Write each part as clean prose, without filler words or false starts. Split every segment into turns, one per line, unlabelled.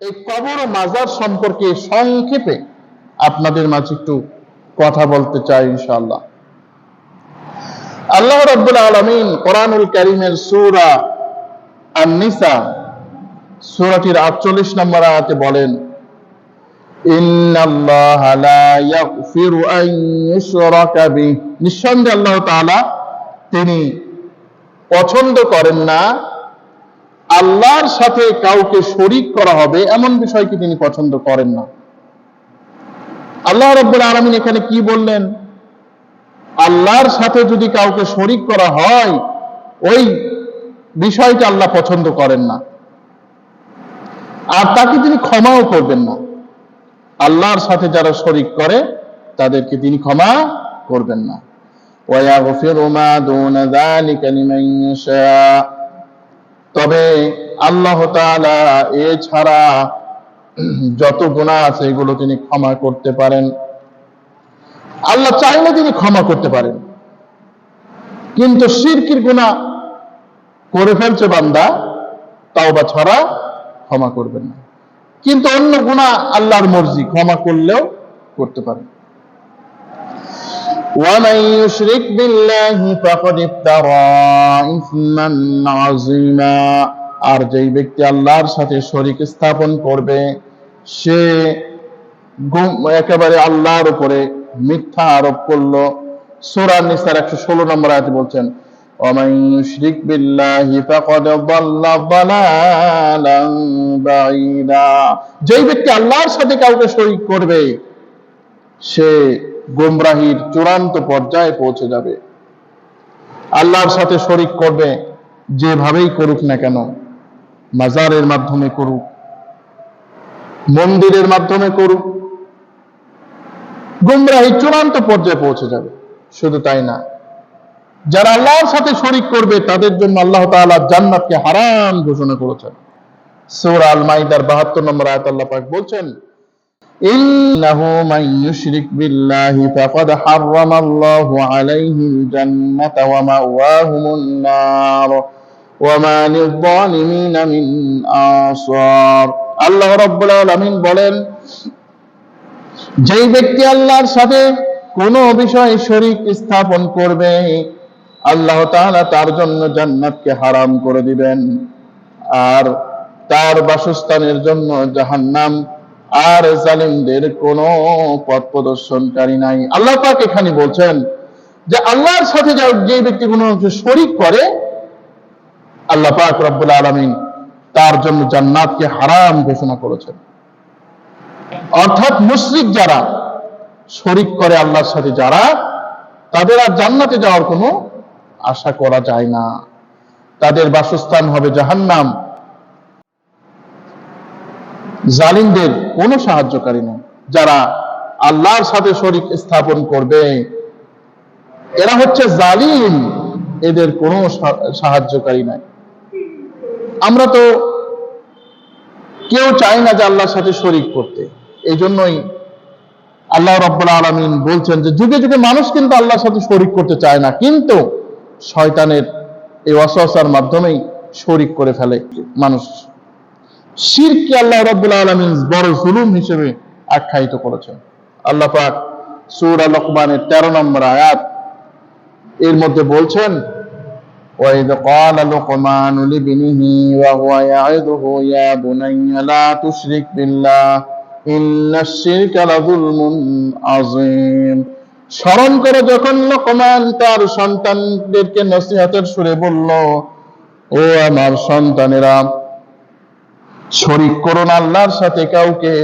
এই কবর ও মাজার সম্পর্কে সংক্ষেপে আপনাদের মাঝে একটু কথা বলতে চাই ইনশাআল্লাহ। আল্লাহ রাব্বুল আলামিন কোরআনুল কারীমের সূরা আন-নিসা সূরাটির 48 নম্বর আয়াতে বলেন, ইন্নাল্লাহা লা ইয়াগফিরু আন ইউশরাকা বিহি, নিঃসন্দেহে আল্লাহ তাআলা তিনি পছন্দ করেন না আল্লাহর সাথে কাউকে শরীক করা হবে এমন বিষয়কে তিনি পছন্দ করেন না। আল্লাহ রাব্বুল আলামিন এখানে কি বললেন? আল্লাহর সাথে যদি কাউকে শরীক করা হয় ওই বিষয়টা আল্লাহ পছন্দ করেন না, আর তাকে তিনি ক্ষমাও করবেন না। আল্লাহর সাথে যারা শরীক করে তাদেরকে তিনি ক্ষমা করবেন না। ওয়ায়াগফিরু মা দুনা যালিকা লিমান ইয়াশা, তবে আল্লাহ তাআলা এছাড়া যত গুনাহ আছে এগুলো তিনি ক্ষমা করতে পারেন। আল্লাহ চাইলে তিনি ক্ষমা করতে পারেন, কিন্তু শিরকের গুনাহ করে ফেলছে বান্দা, তাওবা ছাড়া ক্ষমা করবেন না। কিন্তু অন্য গুনাহ আল্লাহর মর্জি, ক্ষমা করলেও করতে পারেন। وَمَن يُشْرِكْ بِاللَّهِ فَقَدِ افْتَرَى إِثْمًا عَظِيمًا, আর যেই ব্যক্তি আল্লাহর সাথে শরীক স্থাপন করবে সে একেবারে আল্লাহর উপরে মিথ্যা আরোপ করলো। সূরা নিসার 116 নম্বর আয়াতে বলছেন, وَمَن يُشْرِكْ بِاللَّهِ فَقَدْ ضَلَّ ضَلَالًا بَعِيدًا, যেই ব্যক্তি আল্লাহর সাথে কাউকে শরীক করবে সে গোমরাহির চূড়ান্ত পর্যায়ে পৌঁছে যাবে। আল্লাহর সাথে শরীক করবে যেভাবেই করুক না কেন, মাজারের মাধ্যমে করুক, মন্দিরের মাধ্যমে করুক, গোমরাহির চূড়ান্ত পর্যায়ে পৌঁছে যাবে। শুধু তাই না, যারা আল্লাহর সাথে শরীক করবে তাদের জন্য আল্লাহ তাআলা জান্নাতকে হারাম ঘোষণা করেছেন। সূরা আল মাইদার 72 নম্বর আয়াতে আল্লাহ পাক বলছেন, ইন্নাহু মান ইউশরিক বিল্লাহি ফাকাদ হারামাল্লাহু আলাইহিল জান্নাতা ওয়া মাওয়াহুমুন নার ওয়া মা লিয-যালিমিনা মিন আনসার। আল্লাহ রাব্বুল আলামিন বলেন, যেই ব্যক্তি আল্লাহর সাথে কোনো বিষয়ে শরীক স্থাপন করবে আল্লাহ তাআলা তার জন্য জান্নাতকে হারাম করে দিবেন, আর তার বাসস্থানের জন্য জাহান্নাম, আর জালিমদের কোনো পথ প্রদর্শনকারী নাই। আল্লাহ পাক এখানে বলছেন যে আল্লাহর সাথে যে ব্যক্তি কোনো শরীক করে আল্লাহ পাক রব্বুল আলামিন তার জন্য জান্নাতকে হারাম ঘোষণা করেছেন। অর্থাৎ মুশরিক যারা শরীক করে আল্লাহর সাথে, যারা, তাদের আর জান্নাতে যাওয়ার কোনো আশা করা যায় না, তাদের বাসস্থান হবে জাহান্নাম। জালিমদের কোনো সাহায্যকারী নেই। যারা আল্লাহর সাথে শরীক স্থাপন করবে এরা হচ্ছে জালিম, এদের কোনো সাহায্যকারী নাই। আমরা তো কেউ চাই না যে আল্লাহর সাথে শরীক করতে, এই জন্যই আল্লাহ রাব্বুল আলামিন বলছেন যে যুগে যুগে মানুষ কিন্তু আল্লাহর সাথে শরীক করতে চায় না, কিন্তু শয়তানের এই ওয়াসওয়াসার মাধ্যমেই শরীক করে ফেলে মানুষ। শিরককে আল্লাহ রাব্বুল আলামিন বড় জুলুম হিসেবে আখ্যায়িত করেছেন। আল্লাহ পাক সূরা লোকমানের 13 নম্বর আয়াত এর মধ্যে বলছেন, وَإِذْ قَالَ لُقْمَانُ لِابْنِهِ وَهُوَ يَعِظُهُ يَا بُنَيَّ لَا تُشْرِكْ بِاللَّهِ إِنَّ الشِّرْكَ لَظُلْمٌ عَظِيمٌ। স্মরণ করে যখন লোকমান তার সন্তানদেরকে নসিহতের সুরে বলল, ও আমার সন্তানেরা, শরীক করো না আল্লাহর সাথে কাউকে,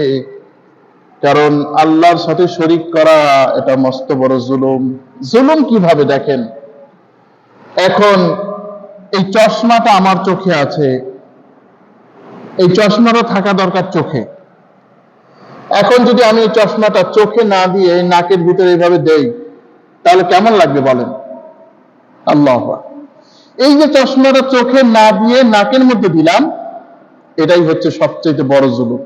কারণ আল্লাহর সাথে শরীক করা এটা মস্ত বড় জুলুম। জুলুম কিভাবে দেখেন, এখন এই চশমাটা আমার চোখে আছে, এই চশমাটা থাকা দরকার চোখে। এখন যদি আমি এই চশমাটা চোখে না দিয়ে নাকের ভিতরে এইভাবে দেই তাহলে কেমন লাগবে বলেন? আল্লাহু আকবার। এই যে চশমাটা চোখে না দিয়ে নাকের মধ্যে দিলাম, এটাই হচ্ছে সবচেয়ে বড় জুলুম,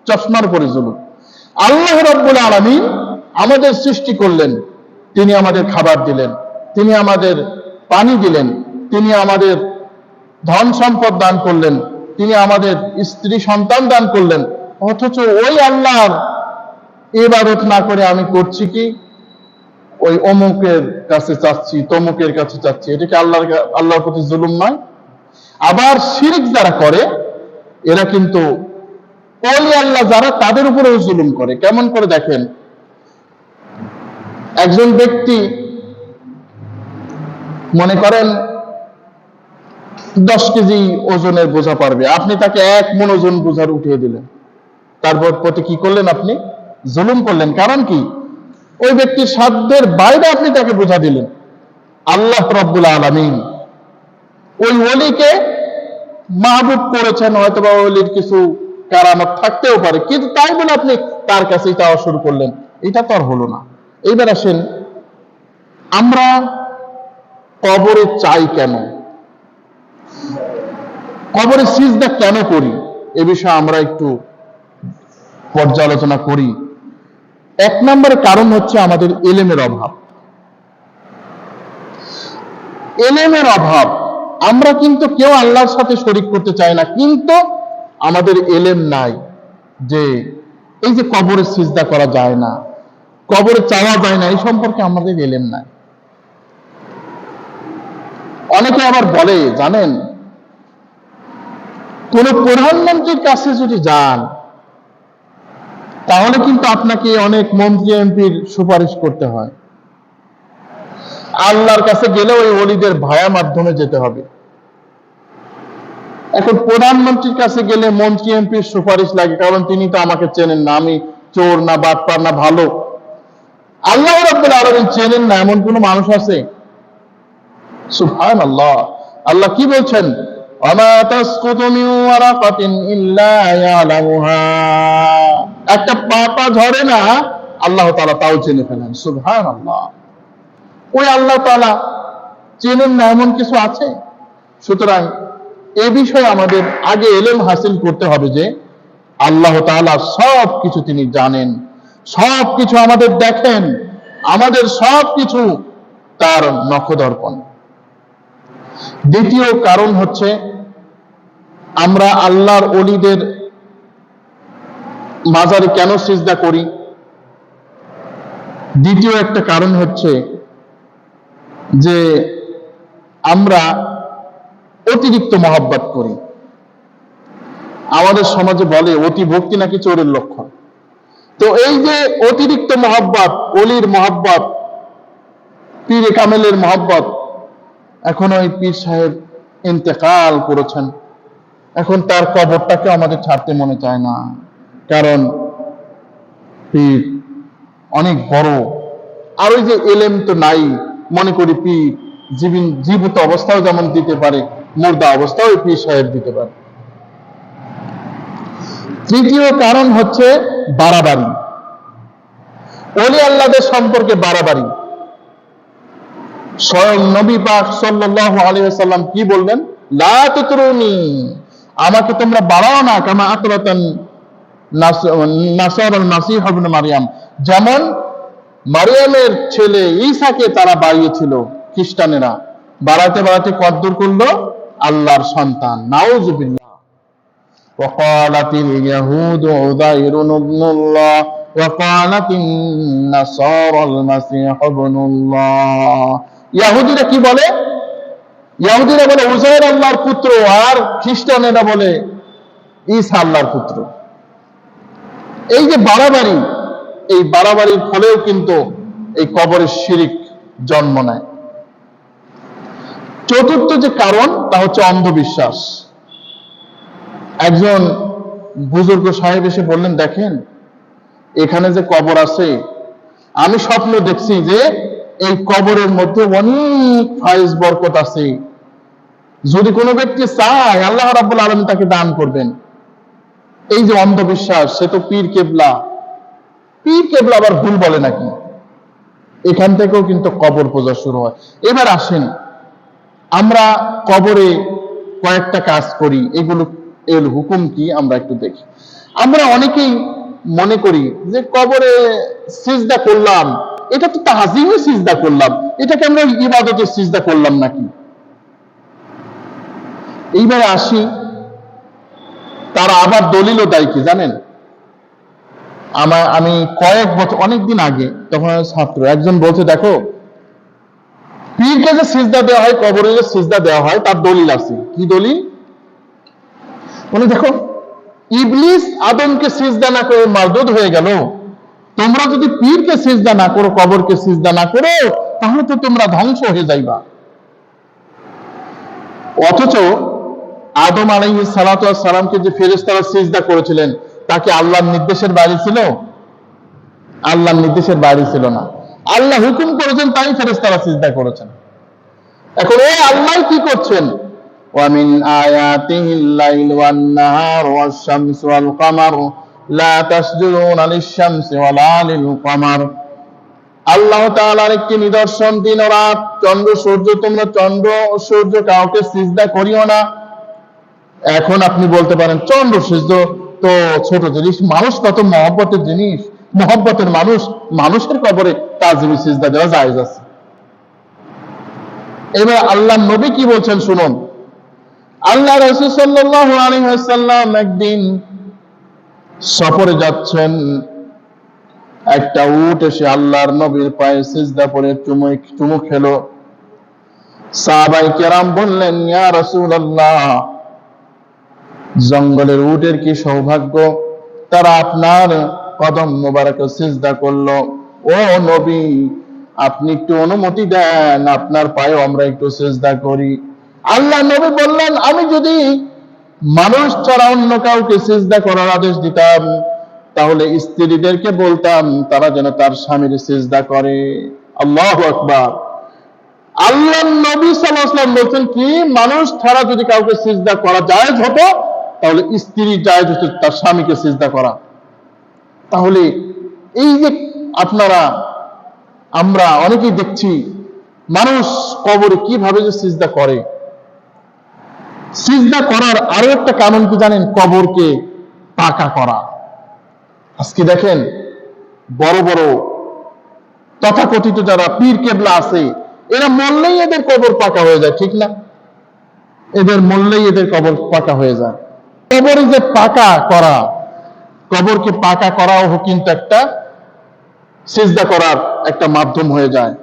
চশমার উপরে জুলুম। আল্লাহ রাব্বুল আলামিন আমাদের সৃষ্টি করলেন, তিনি আমাদের খাবার দিলেন, তিনি আমাদের পানি দিলেন, তিনি আমাদের ধন সম্পদ দান করলেন, তিনি আমাদের স্ত্রী সন্তান দান করলেন, অথচ ওই আল্লাহর ইবাদত না করে আমি করছি কি ওই অমুকের কাছে চাচ্ছি, তমুকের কাছে চাচ্ছি। এটা কি আল্লাহর প্রতি জুলুম নয়? আবার শিরক যারা করে এরা কিন্তু ওলি আল্লাহ যারা তাদের উপরেও জুলুম করে। কেমন করে দেখেন, একজন ব্যক্তি মনে করেন 10 কেজি ওজনের বোঝা পারবে, আপনি তাকে 1 মণ ওজন বোঝার উঠিয়ে দিলেন, তারপর প্রতি কি করলেন? আপনি জুলুম করলেন। কারণ কি? ওই ব্যক্তির সাধ্যের বাইরে আপনি তাকে বোঝা দিলেন। আল্লাহ রাব্বুল আলামিন ওই ওলিকে মাহবুব করেছেন, হয়তোবা ওলির কিছু কারামত থাকতেও পারে, কিন্তু তাই বলে আপনি তার কাছেই চাওয়া শুরু করলেন, এটা তো আর হলো না। এইবার আসেন, আমরা কবরে চাই কেন, কবরে সিজদা কেন করি, এ বিষয়ে আমরা একটু পর্যালোচনা করি। 1 নম্বরের কারণ হচ্ছে আমাদের ইলমের অভাব। ইলমের অভাব। আমরা কিন্তু কেউ আল্লাহর সাথে শরীক করতে চাই না, কিন্তু আমাদের ইলম নাই যে এই যে কবরে সিজদা করা যায় না, কবরে চাওয়া যায় না, এই সম্পর্কে আমাদের ইলম নাই। অনেকে আবার বলে, জানেন, কোন প্রধানমন্ত্রীর কাছে যদি যান তাহলে কিন্তু আপনাকে অনেক মন্ত্রী এমপির সুপারিশ করতে হয়। আল্লাহর কাছে গেলে ওই ওলিদের ভায়া মাধ্যমে যেতে হবে। এখন প্রধানমন্ত্রীর কাছে গেলে মন্ত্রী এমপির সুপারিশ লাগে, কারণ তিনি তো আমাকে চেনেন না, আমি চোর না বাটপার না ভালো। আল্লাহ রাব্বুল আলামিন চেনেন না এমন কোন মানুষ আছে? সুবহানাল্লাহ। আল্লাহ কি বলছেন? ওয়ামা তাসকুতু মিন ওয়ারাকাতিন ইল্লা ইয়ালামুহা। একটা পাতা ঝরে না, আল্লাহ তাআলা তাও জেনে ফেলেন। সুবহানাল্লাহ। ওই আল্লাহ তাআলা চেনেন না এমন কিছু আছে? সুতরাং এই বিষয়ে আমাদের আগে ইলম হাসিল করতে হবে যে আল্লাহ তাআলা সব কিছু তিনি জানেন, সব কিছু আমাদের দেখেন, আমাদের সব কিছু তার নখদর্পণ। দ্বিতীয় কারণ হচ্ছে আমরা আল্লাহর ওলিদের মাজারে কেন সিজদা করি? দ্বিতীয় একটা কারণ হচ্ছে যে আমরা অতিরিক্ত মহব্বত করি। আমাদের সমাজে বলে অতি ভক্তি নাকি চোরের লক্ষণ। তো এই যে অতিরিক্ত মহব্বত, অলির মহব্বত, পীরে কামেলের মহব্বত, এখন ওই পীর সাহেব ইন্তেকাল করেছেন, এখন তার কবরটাকে আমাদের ছাড়তে মনে চায় না, কারণ পীর অনেক বড়। আর ওই যে এলেম তো নাই, মনে করি পীর জীবিত অবস্থাও যেমন দিতে পারে, মুর্দা অবস্থাও ওই পীর সাহেব দিতে পারে। তৃতীয় কারণ হচ্ছে বাড়াবাড়ি, ওলি আল্লাহদের সম্পর্কে বাড়াবাড়ি। স্বয়ং নবী পাক সাল্লাল্লাহু আলাইহি ওয়াসাল্লাম কি বললেন? লা তুতরুনি, আমাকে তোমরা বাড়াও না, কামা আতরাতান নাসারাল মাসীহ ইবনে মারইয়াম, যেমন মারিয়ামের ছেলে ঈসাকে তারা বাড়িয়েছিল খ্রিস্টানেরা, বাড়াতে বাড়াতে কদ্দুর করলো আল্লাহর সন্তান, নাউযুবিল্লাহ। ওয়াকালাতিল ইয়াহুদু উযাইরুন ইবনুল্লাহ ওয়াকালাতিন নাসারাল মাসীহ ইবনুল্লাহ। ইহুদিরা কি বলে? ইহুদিরা বলে উযাইর আল্লাহর পুত্র, আর খ্রিস্টানেরা বলে ঈসা আল্লাহর পুত্র। এই যে বাড়াবাড়ি, এই বাড়াবাড়ির ফলেও কিন্তু এই কবরের শিরিক জন্ম নেয়। চতুর্থ যে কারণ তা হচ্ছে অন্ধবিশ্বাস। একজন বুজুর্গ সাহেব এসে বললেন, দেখেন এখানে যে কবর আছে, আমি স্বপ্ন দেখছি যে এই কবরের মধ্যে অনেক ফায়েজ বরকত আছে, যদি কোনো ব্যক্তি চায় আল্লাহ রাব্বুল আলামিন তাকে দান করবেন। এই যে অন্ধবিশ্বাস, সে তো পীর কেবলা, পীর কেবলা আবার ভুল বলে নাকি? এখান থেকেও কিন্তু কবর পূজা শুরু হয়। এবার আসেন, আমরা কবরে কয়েকটা কাজ করি, এগুলো এর হুকুম কি আমরা একটু দেখি। আমরা অনেকেই মনে করি যে কবরে সিজদা করলাম, এটা তো তাজিমে সিজদা করলাম, এটাকে আমরা ইবাদতে সিজদা করলাম নাকি? এইবার আসি, তারা আবার দলিলও দেয় কি জানেন? আমি কয়েক বছর, অনেকদিন আগে, তখন আমি ছাত্র, একজন বলছে দেখো পীরকে যে সিজদা দেওয়া হয়, কবরে যে সিজদা দেওয়া হয়, তার দলিল আছে। কি দলিল? বলে দেখো ইবলিস আদমকে সিজদা না করে মারদুদ হয়ে গেল, তোমরা যদি পীরকে সিজদা না করো, কবরকে সিজদা না করো, তাহলে তো তোমরা ধ্বংস হয়ে যাইবা। অথচ আদম আলাইহিস সালাতু ওয়াস সালামকে যে ফেরেশতারা সিজদা করেছিলেন, তাকে আল্লাহর নির্দেশের বাইরে ছিল? আল্লাহর নির্দেশের বাইরে ছিল না। আল্লাহ হুকুম করেছেন, তাই ফেরেশতারা সিজদা করেছেন। এখন এই আল্লাহ কি করছেন? وَمِنْ آيَاتِهِ اللَّيْلُ وَالنَّهَارُ وَالشَّمْسُ وَالْقَمَرُ لَا تَسْجُدُونَ لِلشَّمْسِ وَلَا لِلْقَمَرِ। আল্লাহ তাআলার একটি নিদর্শন দিন ও রাত, চন্দ্র সূর্য, তোমরা চন্দ্র ও সূর্য কাউকে সিজদা করিও না। এখন আপনি বলতে পারেন চন্দ্র সূর্য তো ছোট জিনিস, মানুষ কত মহব্বতের জিনিস, মহব্বতের মানুষ, মানুষের কবরে তাজিমি সিজদা দেওয়া জায়েজ আছে। এবার আল্লাহর নবী কি বলছেন শুনুন। আল্লাহ রাসূল সাল্লাল্লাহু আলাইহি ওয়াসাল্লাম একদিন সফরে যাচ্ছেন, একটা উট এসে আল্লাহর নবীর পায়ে সিজদা করে চুমু খেলো। সাহাবায়ে কেরাম বললেন, ইয়া রাসূলুল্লাহ, জঙ্গলের উটের কি সৌভাগ্য, তারা আপনার কদম মোবারকে সিজদা করলো। ও নবী, আপনি একটু অনুমতি দেন, আপনার পায়ে আমরা একটু সিজদা করি। আল্লাহ নবী বললেন, আমি যদি মানুষ ছাড়া অন্য কাউকে সিজদা করার আদেশ দিতাম, তাহলে স্ত্রীদেরকে বলতাম তারা যেন তার স্বামীর সিজদা করে। আল্লাহু আকবার। আল্লাহ নবী সাল্লাল্লাহু আলাইহি ওয়াসাল্লাম বলছেন কি, মানুষ ছাড়া যদি কাউকে সিজদা করা জায়েজ হতো, তাহলে স্ত্রী জায়েজ হতো তার স্বামীকে সিজদা করা। তাহলে এই যে আমরা অনেকেই দেখছি মানুষ কবরে কিভাবে যে সিজদা করে। সিজদা করার আরো একটা কারণ কি জানেন? কবরকে পাকা করা। আজকে দেখেন বড় বড় তথাকথিত যারা পীর কেবলা আছে, এরা মরলেই এদের কবর পাকা হয়ে যায়, ঠিক না? এদের মরলেই এদের কবর পাকা হয়ে যায়। কবরে যে পাকা করা, কবরকে পাকা করাও কিন্তু একটা সিজদা করার একটা মাধ্যম হয়ে যায়।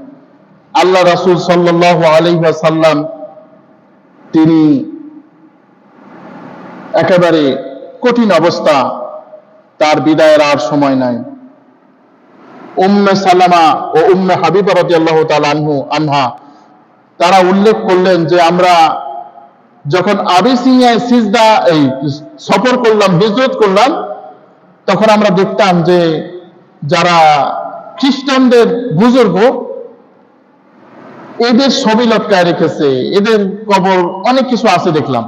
আল্লাহ রাসূল সাল্লাল্লাহু আলাইহি ওয়াসাল্লাম তিনি একেবারে কঠিন অবস্থা, তার বিদায়ের আর সময় নাই। উম্মে সালামা ও উম্মে হাবিবা রাদিয়াল্লাহু তাআলা আনহা তারা উল্লেখ করলেন যে আমরা যখন আবিসিনিয়ায় সিজদা এই সফর করলাম, হিজরত করলাম, তখন আমরা দেখতাম যে যারা খ্রিস্টানদের বুজুর্গ, এদের ছবি লটকায় রেখেছে, এদের কবর অনেক কিছু আছে দেখলাম।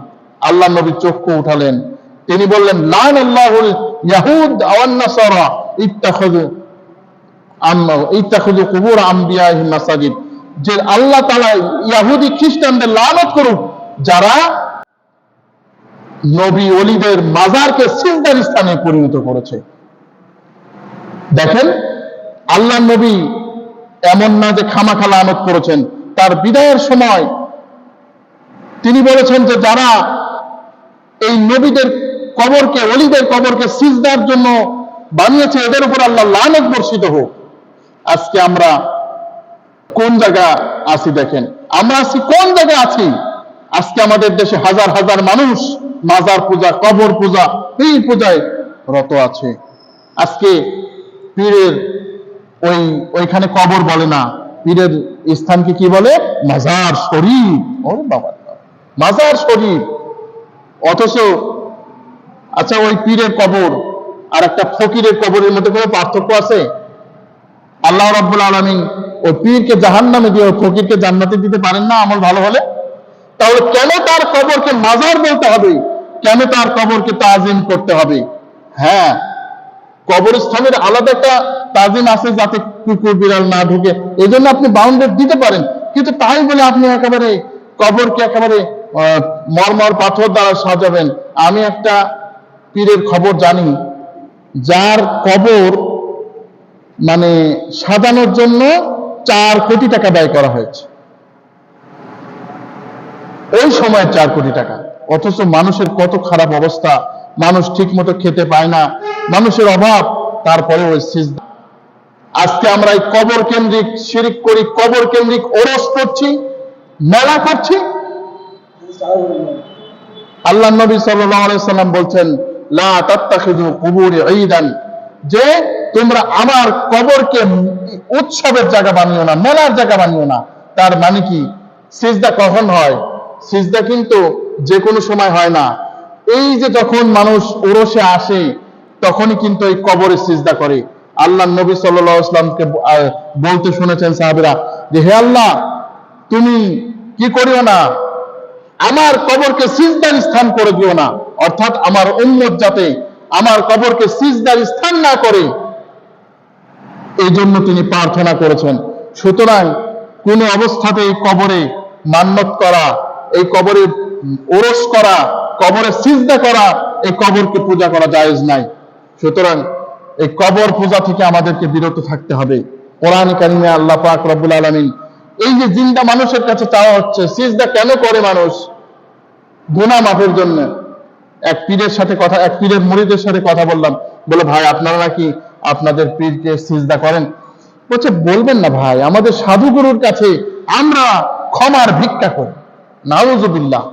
আল্লাহ নবী চক্ষু উঠালেন, তিনি বললেন, লানাল্লাহুল ইয়াহুদ ওয়ান নাসারা ইত্তাখাযু কুবুর আমবিয়াহিম মাসাজিদ। যে আল্লাহ তাআলা ইহুদি খ্রিস্টানদের লানত করুক, যারা নবী ওলিদের মাজারকে সিজদার স্থানে পরিণত করেছে। দেখেন আল্লাহ নবী এমন না যে খামাখা লানত করেছেন, তার বিদায়ের সময় তিনি বলেছেন যে যারা এই নবীদের কবরকে, ওলিদের কবরকে সিজদার জন্য বানিয়েছে, এদের উপর আল্লাহ লানত বর্ষিত হোক। আজকে আমরা কোন জায়গা আছি দেখেন, আমরা আজকে কোন জায়গা আছি? আজকে আমাদের দেশে হাজার হাজার মানুষ মাজার পূজা, কবর পূজা, পীর পূজায় রত আছে। আজকে পীরের ওইখানে কবর বলে না, পীরের স্থানকে কি বলে? মাজার শরীফ। ওরে বাবা, মাজার শরীফ। অথচ আচ্ছা, ওই পীরের কবর আর একটা ফকিরের কবরের মধ্যে কোনো পার্থক্য আছে? আল্লাহ রাব্বুল আলামিন ওই পীরকে জাহান্নামে দিয়ে ওই ফকিরকে জান্নাতে দিতে পারেন না আমল ভালো হলে? তাহলে কেন তার কবরকে মাজার বলতে হবে? কেন তার কবরকে তাজিম করতে হবে? হ্যাঁ, কবরস্থানের আলাদা একটা তাজিম আছে, যাতে কুকুর বিড়াল না ঢুকে, এই জন্য আপনি বাউন্ডারি দিতে পারেন। কিন্তু তাই বলে আপনি একেবারে কবরকে একেবারে মরমর পাথর দ্বারা সাজাবেন। আমি একটা পীরের খবর জানি, যার কবর মানে সাজানোর জন্য 4 কোটি টাকা ব্যয় করা হয়েছে, ওই সময় 4 কোটি টাকা। অথচ মানুষের কত খারাপ অবস্থা, মানুষ ঠিক মতো খেতে পায় না, মানুষের অভাব, তারপরে ওই সিজদা। আজকে আমরা এই কবর কেন্দ্রিক শিরক করি, কবর কেন্দ্রিক ওরস করছি, মেলা করছি। আল্লাহ নবী সাল্লাল্লাহু আলাইহি সাল্লাম বলছেন, লা তাত্তাখিযু কুবুরি ঈদান, যে তোমরা আমার কবরকে উৎসবের জায়গা বানিও না, মেলার জায়গা বানিও না। তার মানে কি? সিজদা কখন হয়? সিজদা কিন্তু যে কোনো সময় হয় না। এই যে যখন মানুষ ওরসে আসে তখনই কিন্তু এই কবরে সিজদা করে। আল্লাহ নবী সাল্লাল্লাহু আলাইহি ওয়াসাল্লামকে বলতে শুনেছেন সাহাবীরা যে, হে আল্লাহ, তুমি কি করিও না, আমার কবরকে সিজদার স্থান করে দিও না, অর্থাৎ আমার উম্মত যাতে আমার কবরকে সিজদার স্থান না করে, এই জন্য তিনি প্রার্থনা করেছেন। সুতরাং কোন অবস্থাতে এই কবরে মান্নত করা, এই কবরে ওরস করা, কবরে সিজদা করা, এই কবরকে পূজা করা জায়েজ নাই। সুতরাং এই কবর পূজা থেকে আমাদেরকে বিরত থাকতে হবে। কোরআন কারিমে আল্লাহ পাক রব্বুল আলামিন এই যে জিন্দা মানুষের কাছে চাওয়া হচ্ছে, সিজদা কেন করে মানুষ? গুনাহ মাফের জন্য। এক পীরের মুরিদের সাথে কথা বললাম, বলে ভাই আপনারা নাকি আপনাদের পীরকে সিজদা করেন? বলছে বলবেন না ভাই, আমাদের সাধুগুরুর কাছে আমরা ক্ষমার ভিক্ষা করি। নাউজুবিল্লাহ,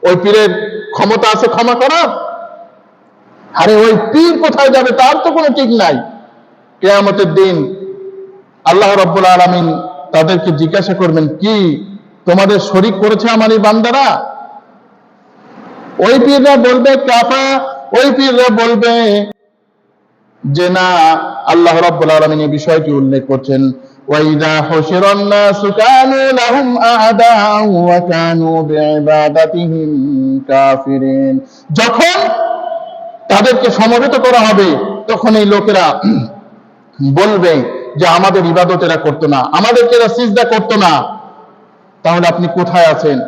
ওই পীরের ক্ষমতা আছে ক্ষমা করার? আরে ওই পীর কোথায় যাবে তার তো কোনো ঠিক নাই। কিয়ামতের দিন আল্লাহ রাব্বুল আলামিন তাদেরকে জিজ্ঞাসা করবেন, কি তোমাদের শরীক করেছে আমার এই বান্দারা? ওই পীররা বলবে কাফা, ওই পীররা বলবে যে না, আল্লাহ রাব্বুল আলামিন এই বিষয়টি উল্লেখ করছেন, ওয়াইদা হুশিরান নাসু কানু লাহুম আ'দাআ ওয়া কানু বিইবাদাতিহিম কাফিরিন। যখন তাদেরকে সমবেত করা হবে তখন এই লোকেরা বলবে যে আমাদের ইবাদত এরা করতো না, আমাদেরকে এরা সিজদা করতো না। তাহলে আপনি কোথায় আছেন?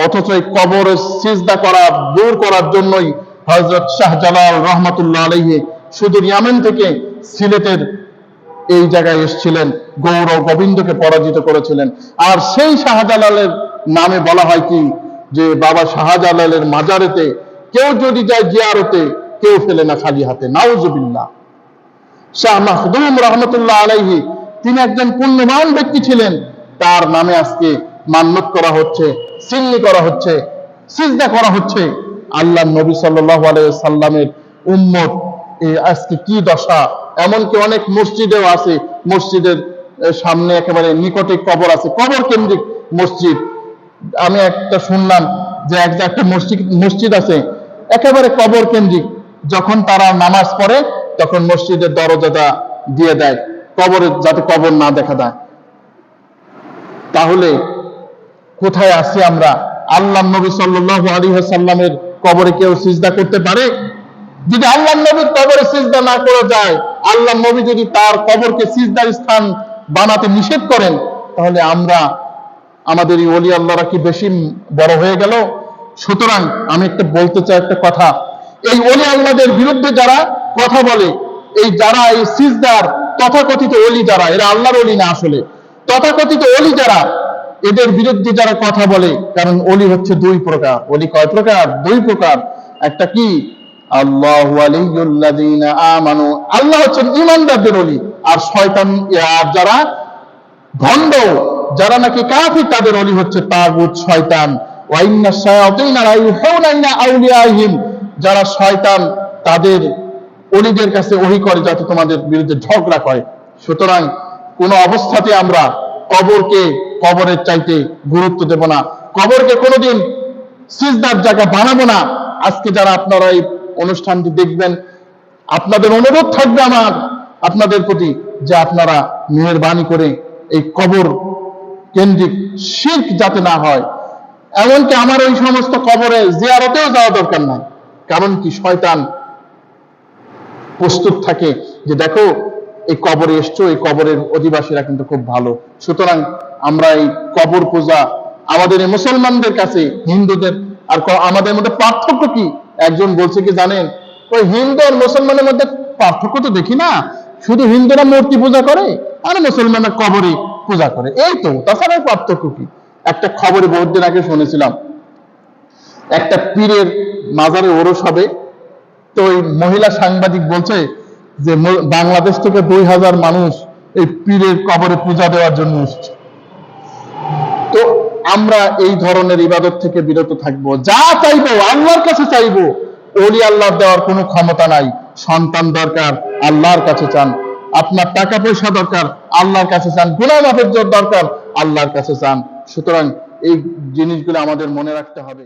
অথচ এই কবরে সিজদা করা দূর করার জন্যই হযরত শাহজালাল রহমাতুল্লাহ আলাইহি সুদূর ইয়ামেন থেকে সিলেটের এই জায়গায় এসেছিলেন, গৌর গোবিন্দকে পরাজিত করেছিলেন। আর সেই শাহজালালের নামে বলা হয় কি, যে বাবা শাহজালালের মাজারেতে কেউ যদি যায় জিয়ারতে, কেউ ফেলে না খালি হাতে। নাউজুবিল্লাহ। শাহ মাখদুম রহমতুল্লাহ আলাইহি তিনি একজন পুণ্যবান ব্যক্তি ছিলেন, তার নামে আজকে মান্নত করা হচ্ছে, সিন্নি করা হচ্ছে, সিজদা করা হচ্ছে। আল্লাহ নবী সাল্লাল্লাহু আলাইহি সাল্লামের উম্মত এই আজকে কি দশা! এমনকি অনেক মসজিদেও আছে, মসজিদের সামনে একেবারে নিকটে কবর আছে, কবর কেন্দ্রিক মসজিদ। আমি একটা শুনলাম যে একটা মসজিদ আছে একেবারে কবর কেন্দ্রিক। যখন তারা নামাজ পড়ে তখন মসজিদের দরজাটা দিয়ে দেয় কবরের, যাতে কবর না দেখা দেয়। তাহলে কোথায় আছি আমরা? আল্লাহ নবী সাল্লাল্লাহু আলাইহি ওয়াসাল্লামের কবরে কেউ সিজদা করতে পারে? যদি আল্লাহ নবীর কবরে সিজদা না করা যায়, আল্লাহ নবী যদি তার কবরকে সিজদার স্থান বানাতে নিষেধ করেন, তাহলে আমরা আমাদের এই ওলি আল্লাহরা কি বেশি বড় হয়ে গেল? সুতরাং আমি একটা বলতে চাই একটা কথা, এই ওলি আল্লাহদের বিরুদ্ধে যারা কথা বলে, যারা এই সিজদার তথাকথিত ওলি যারা, এরা আল্লাহর ওলি না আসলে, তথাকথিত ওলি যারা, এদের বিরুদ্ধে যারা কথা বলে, কারণ ওলি হচ্ছে দুই প্রকার। ওলি কয় প্রকার? দুই প্রকার। একটা কি? আল্লাহু ওয়ালিয়ুল্লাযীনা আমানু, আল্লাহ হচ্ছেন ঈমানদারদের ওলি। আর শয়তান, আর যারা ভণ্ড, যারা নাকি কাফির, তাদের ওলি হচ্ছে তাগুত, শয়তান। ওয়া ইন্নাশ শায়াতিনা লা ইউহাউনা ইলা আউলিয়াইহিম, যারা শয়তান তাদের ওলিদের কাছে ওহী করে যাতে তোমাদের বিরুদ্ধে ঝগড়া করে। সুতরাং কোন অবস্থাতে আমরা কবরকে কবরের চাইতে গুরুত্ব দেব না, কবরকে কোনোদিন সিজদার জায়গা বানাবো না। আজকে যারা আপনারা এই অনুষ্ঠানটি দেখবেন, আপনাদের অনুরোধ থাকবে আমার আপনাদের প্রতি, যে আপনারা মেহেরবানি করে এই কবর কেন্দ্রিক শিরক যাতে না হয়। এমনকি আমার ওই সমস্ত কবরে জিয়ারতেও যাওয়া দরকার নাই। কারণ কি? শয়তান প্রস্তুত থাকে যে দেখো এই কবরে এসছো, এই কবরের অধিবাসীরা কিন্তু খুব ভালো। সুতরাং আমরা এই কবর পূজা আমাদের এই মুসলমানদের কাছে, হিন্দুদের আর আমাদের মধ্যে পার্থক্য কি? একজন বলছে কি জানেন, ওই হিন্দু আর মুসলমানের মধ্যে পার্থক্য তো দেখি না, শুধু হিন্দুরা মূর্তি পূজা করে আর মুসলমানরা কবরে পূজা করে, এই তো, তাছাড়া পার্থক্য কি? একটা খবরে বহুদিন আগে শুনেছিলাম, একটা পীরের মাজারে ওরস হবে, তো ওই মহিলা সাংবাদিক বলছে যে বাংলাদেশ থেকে 2000 মানুষ এই পীরের কবরে পূজা দেওয়ার জন্য এসেছে। তো আমরা এই ধরনের ইবাদত থেকে বিরত থাকবো। যা চাইবো আল্লাহর কাছে চাইবো। ওলি আল্লাহর দেওয়ার কোনো ক্ষমতা নাই। সন্তান দরকার, আল্লাহর কাছে চান। আপনার টাকা পয়সা দরকার, আল্লাহর কাছে চান। গুনাহ মাফের দরকার, আল্লাহর কাছে চান। সুতরাং এই জিনিসগুলো আমাদের মনে রাখতে হবে।